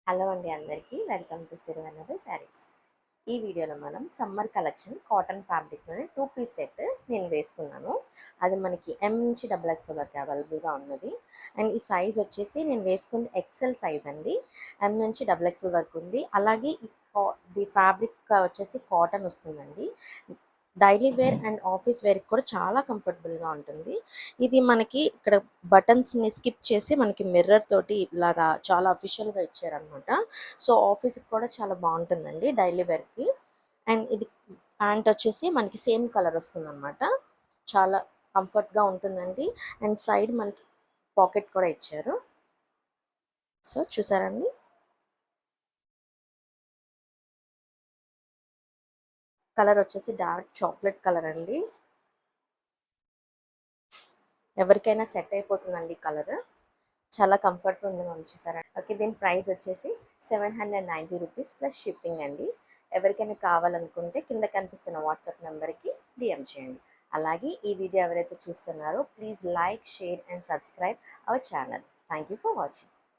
Hello అండి అందరికీ welcome to Sirivennela saris. ఈ వీడియోలో మనం సమ్మర్ కలెక్షన్ కాటన్ ఫ్యాబ్రిక్లోనే 2 పీస్ సెట్ నేను వేసుకున్నాను. అది మనకి ఎం నుంచి డబుల్ ఎక్స్ఎల్ వరకు అవైలబుల్గా ఉన్నది. అండ్ ఈ సైజ్ వచ్చేసి నేను వేసుకుంది ఎక్సెల్ సైజ్ అండి. ఎం నుంచి డబుల్ ఎక్స్ఎల్ వరకు ఉంది. అలాగే ది ఫ్యాబ్రిక్ వచ్చేసి కాటన్ వస్తుందండి. డైలీ వేర్ అండ్ ఆఫీస్ వేర్కి కూడా చాలా కంఫర్టబుల్గా ఉంటుంది. ఇది మనకి ఇక్కడ బటన్స్ని స్కిప్ చేసి మనకి మిర్రర్ తోటి ఇలాగా చాలా అఫీషియల్గా ఇచ్చారనమాట. సో ఆఫీస్కి కూడా చాలా బాగుంటుందండి డైలీ వేర్కి. అండ్ ఇది ప్యాంట్ వచ్చేసి మనకి సేమ్ కలర్ వస్తుంది అనమాట. చాలా కంఫర్ట్గా ఉంటుందండి. అండ్ సైడ్ మనకి పాకెట్ కూడా ఇచ్చారు. సో చూసారండి, కలర్ వచ్చేసి డార్క్ చాక్లెట్ కలర్ అండి. ఎవరికైనా సెట్ అయిపోతుందండి కలర్. చాలా కంఫర్ట్ ఉంది మనం చూసారా. ఓకే, దీని ప్రైస్ వచ్చేసి 790 రూపీస్ ప్లస్ షిప్పింగ్ అండి. ఎవరికైనా కావాలనుకుంటే కింద కనిపిస్తున్న వాట్సాప్ నెంబర్కి డిఎం చేయండి. అలాగే ఈ వీడియో ఎవరైతే చూస్తున్నారో please like, share and subscribe our channel. Thank you for watching.